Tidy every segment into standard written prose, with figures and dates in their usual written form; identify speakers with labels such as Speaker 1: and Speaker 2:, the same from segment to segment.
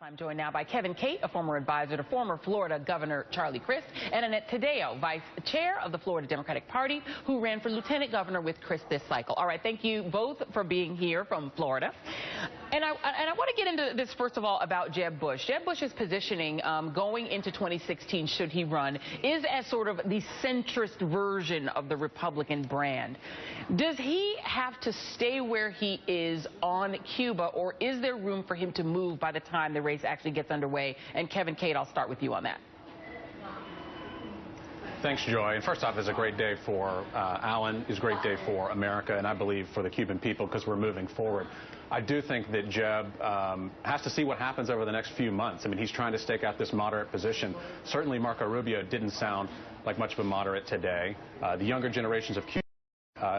Speaker 1: I'm joined now by Cate, a former advisor to former Florida Governor Charlie Crist, and Annette Taddeo, vice chair of the Florida Democratic Party, who ran for lieutenant governor with Crist this cycle. All right, thank you both for being here from Florida. And I want to get into this, first of all, about Jeb Bush. Jeb Bush's positioning going into 2016, should he run, is as sort of the centrist version of the Republican brand. Does he have to stay where he is on Cuba, or is there room for him to move by the time the race actually gets underway? And Cate, I'll start with you on that.
Speaker 2: Thanks, Joy. And first off, it's a great day for Alan. It's a great day for America, and I believe for the Cuban people, because we're moving forward. I do think that Jeb has to see what happens over the next few months. I mean, he's trying to stake out this moderate position. Certainly, Marco Rubio didn't sound like much of a moderate today. The younger generations of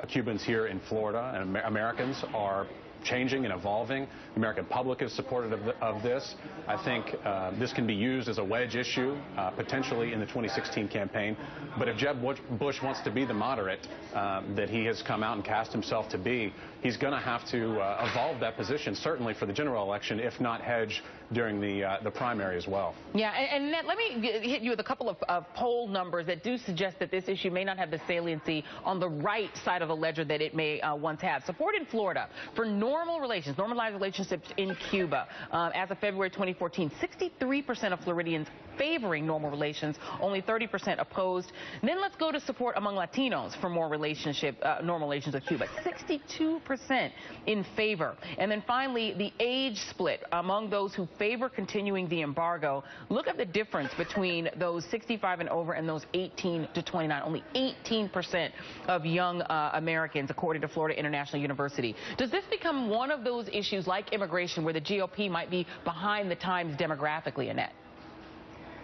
Speaker 2: Cubans here in Florida and Americans are changing and evolving. The American public is supportive of this. I think this can be used as a wedge issue, potentially in the 2016 campaign. But if Jeb Bush wants to be the moderate that he has come out and cast himself to be, he's going to have to evolve that position, certainly for the general election, if not hedge during the primary as well.
Speaker 1: Yeah, and Annette, let me hit you with a couple of poll numbers that do suggest that this issue may not have the saliency on the right side of the ledger that it may once have. Support in Florida for normalized relationships in Cuba. As of February 2014, 63% of Floridians favoring normal relations, only 30% opposed. And then let's go to support among Latinos for more normal relations with Cuba. 62% in favor. And then finally, the age split among those who favor continuing the embargo. Look at the difference between those 65 and over and those 18 to 29. Only 18% of young Americans, according to Florida International University. Does this become one of those issues like immigration where the GOP might be behind the times demographically, Annette?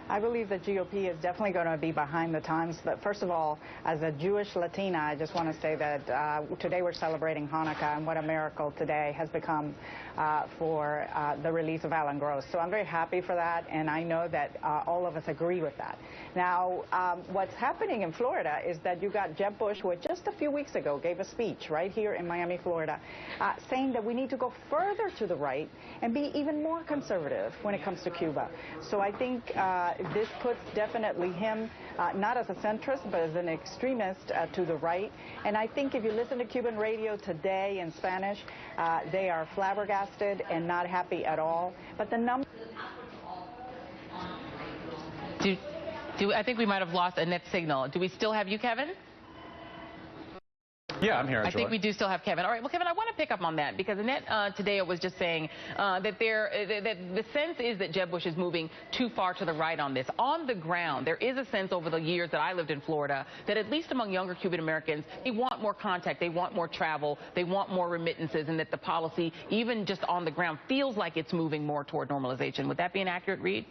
Speaker 3: I believe the GOP is definitely going to be behind the times. But first of all, as a Jewish Latina, I just want to say that today we're celebrating Hanukkah, and what a miracle today has become for the release of Alan Gross. So I'm very happy for that, and I know that all of us agree with that. Now, what's happening in Florida is that you got Jeb Bush, who just a few weeks ago gave a speech right here in Miami, Florida, saying that we need to go further to the right and be even more conservative when it comes to Cuba. So I think this puts definitely him not as a centrist, but as an extremist to the right. And I think if you listen to Cuban radio today in Spanish, they are flabbergasted and not happy at all. But the number...
Speaker 1: I think we might have lost Annette's signal. Do we still have you, Kevin?
Speaker 2: Yeah, I'm here.
Speaker 1: I think we do still have Kevin. All right, well, Kevin, I want to pick up on that because Annette Taddeo was just saying that the sense is that Jeb Bush is moving too far to the right on this. On the ground, there is a sense over the years that I lived in Florida that at least among younger Cuban Americans, they want more contact, they want more travel, they want more remittances, and that the policy, even just on the ground, feels like it's moving more toward normalization. Would that be an accurate read?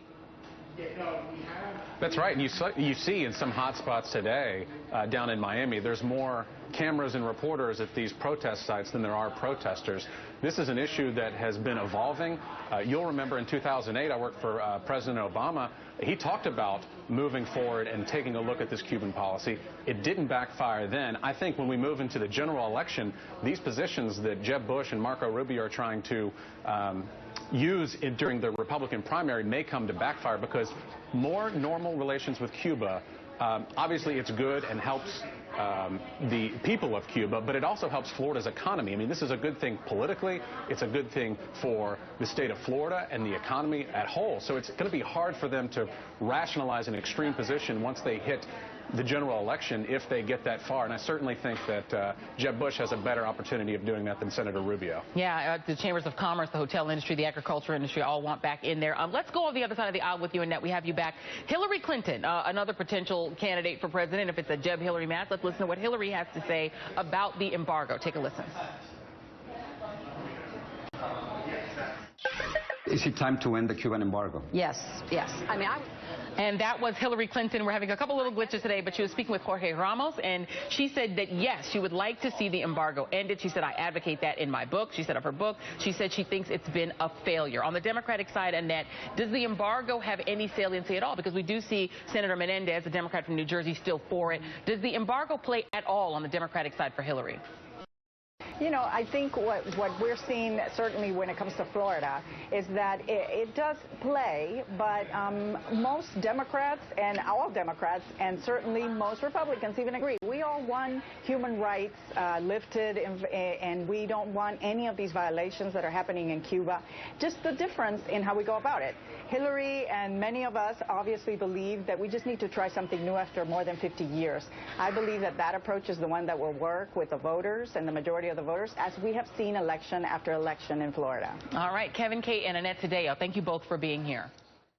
Speaker 2: That's right. And you see in some hot spots today down in Miami, there's more cameras and reporters at these protest sites than there are protesters. This is an issue that has been evolving. You'll remember in 2008, I worked for President Obama. He talked about moving forward and taking a look at this Cuban policy. It didn't backfire then. I think when we move into the general election, these positions that Jeb Bush and Marco Rubio are trying to use during the Republican primary may come to backfire because more normal relations with Cuba, obviously it's good and helps the people of Cuba, but it also helps Florida's economy. I mean, this is a good thing politically. It's a good thing for the state of Florida and the economy at whole. So it's going to be hard for them to rationalize an extreme position once they hit the general election, if they get that far. And I certainly think that Jeb Bush has a better opportunity of doing that than Senator Rubio.
Speaker 1: Yeah, the chambers of commerce, the hotel industry, the agriculture industry all want back in there. Let's go on the other side of the aisle with you, Annette. We have you back. Hillary Clinton, another potential candidate for president. If it's a Jeb-Hillary match, let's listen to what Hillary has to say about the embargo. Take a listen.
Speaker 4: Is it time to end the Cuban embargo?
Speaker 1: Yes, yes. I mean, And that was Hillary Clinton. We're having a couple little glitches today, but she was speaking with Jorge Ramos, and she said that, yes, she would like to see the embargo ended. She said, I advocate that in my book. She said of her book, she said she thinks it's been a failure. On the Democratic side, Annette, does the embargo have any saliency at all? Because we do see Senator Menendez, a Democrat from New Jersey, still for it. Does the embargo play at all on the Democratic side for Hillary?
Speaker 3: You know, I think what we're seeing, certainly when it comes to Florida, is that it does play, but most Democrats and all Democrats, and certainly most Republicans even agree, we all want human rights lifted, and we don't want any of these violations that are happening in Cuba. Just the difference in how we go about it. Hillary and many of us obviously believe that we just need to try something new after more than 50 years. I believe that that approach is the one that will work with the voters and the majority of the voters, as we have seen election after election in Florida.
Speaker 1: All right, Kevin, Cate, and Annette Taddeo, thank you both for being here.